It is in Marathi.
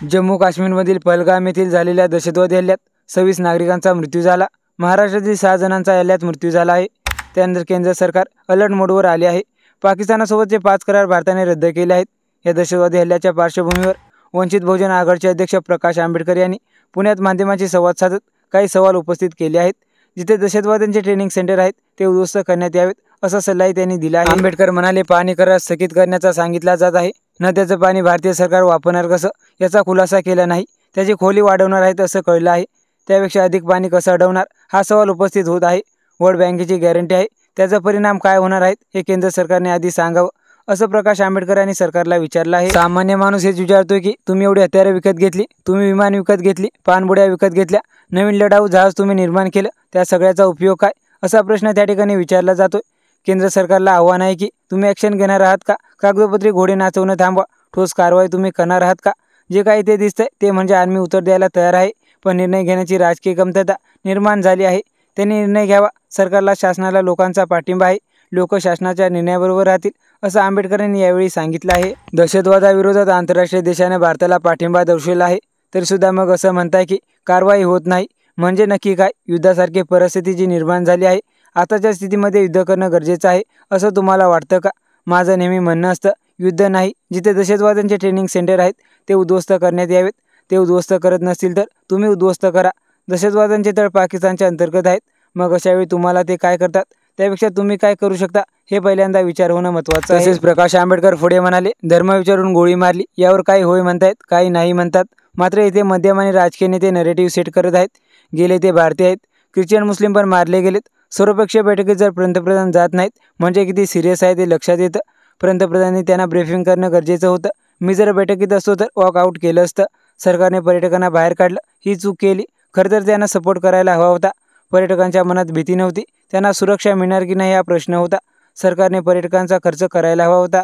जम्मू काश्मीरमधील पहलगाम येथील झालेल्या दहशतवादी हल्ल्यात 26 नागरिकांचा मृत्यू झाला। महाराष्ट्रातील 6 जणांचा हल्ल्यात मृत्यू झाला आहे। त्यानंतर केंद्र सरकार अलर्ट मोडवर आले आहे। पाकिस्तानासोबतचे 5 करार भारताने रद्द केले आहेत। या दहशतवादी हल्ल्याच्या पार्श्वभूमीवर वंचित बहुजन आघाडीचे अध्यक्ष प्रकाश आंबेडकर यांनी पुण्यात माध्यमांशी संवाद साधत काही सवाल उपस्थित केले आहेत। जिथे दहशतवाद्यांचे ट्रेनिंग सेंटर आहेत ते उद्ध्वस्त करण्यात यावेत असा सल्लाही त्यांनी दिला आहे। आंबेडकर म्हणाले, पाणी करार स्थगित करण्याचा सांगितला जात आहे। नद्याचं पाणी भारतीय सरकार वापरणार कसं याचा खुलासा केला नाही। त्याची खोली वाढवणार आहेत असं कळलं आहे। त्यापेक्षा अधिक पाणी कसं अडवणार हा सवाल उपस्थित होत आहे। वर्ल्ड बँकेची गॅरंटी आहे, त्याचा परिणाम काय होणार आहेत हे केंद्र सरकारने आधी सांगावं असं प्रकाश आंबेडकर यांनी सरकारला विचारलं आहे। सामान्य माणूस हेच विचारतोय की तुम्ही एवढी हत्यारे विकत घेतली, तुम्ही विमान विकत घेतली, पाणबुड्या विकत घेतल्या, नवीन लढाऊ जहाज तुम्ही निर्माण केलं, त्या सगळ्याचा उपयोग काय असा प्रश्न त्या ठिकाणी विचारला जातोय। केंद्र सरकारला आव्हान आहे की तुम्ही ॲक्शन घेणार आहात का? कागदोपत्री घोडे नाचवणं थांबवा, ठोस कारवाई तुम्ही करणार आहात का? जे काही ते दिसतंय ते म्हणजे आर्मी उत्तर द्यायला तयार आहे, पण निर्णय घेण्याची राजकीय कमतरता निर्माण झाली आहे। त्यांनी निर्णय घ्यावा। सरकारला, शासनाला लोकांचा पाठिंबा आहे। लोक शासनाच्या निर्णयाबरोबर राहतील असं आंबेडकरांनी यावेळी सांगितलं आहे। दहशतवादाविरोधात आंतरराष्ट्रीय देशाने भारताला पाठिंबा दर्शवला आहे, तरीसुद्धा मग असं म्हणताय की कारवाई होत नाही, म्हणजे नक्की काय? युद्धासारखी परिस्थिती जी निर्माण झाली आहे, आताच्या स्थितीमध्ये युद्ध करणं गरजेचं आहे असं तुम्हाला वाटतं का? माझं नेहमी म्हणणं असतं, युद्ध नाही, जिथे दहशतवाद्यांचे ट्रेनिंग सेंटर आहेत ते उद्ध्वस्त करण्यात यावेत। ते उद्ध्वस्त करत नसतील तर तुम्ही उद्ध्वस्त करा। दहशतवाद्यांचे तळ पाकिस्तानच्या अंतर्गत आहेत, मग अशावेळी तुम्हाला ते काय करतात त्यापेक्षा तुम्ही काय करू शकता हे पहिल्यांदा विचार होणं महत्त्वाचं आहे। तसेच प्रकाश आंबेडकर पुढे म्हणाले, धर्म विचारून गोळी मारली यावर काही होय म्हणतायत, काही नाही म्हणतात। मात्र इथे मध्यम आणि राजकीय नेते नरेटिव्ह सेट करत आहेत। गेले ते भारतीय आहेत, ख्रिश्चन मुस्लिम पण मारले गेलेत। सर्वपक्षीय बैठकीत जर पंतप्रधान जात नाहीत म्हणजे किती सिरियस आहे ते लक्षात येतं। पंतप्रधानांनी त्यांना ब्रीफिंग करणं गरजेचं होतं। मी जर बैठकीत असतो तर वॉकआउट केलं असतं। सरकारने पर्यटकांना बाहेर काढलं, ही चूक केली। खरं तर त्यांना सपोर्ट करायला हवा होता। पर्यटकांच्या मनात भीती नव्हती, त्यांना सुरक्षा मिळणार की नाही हा प्रश्न होता। सरकारने पर्यटकांचा खर्च करायला हवा होता।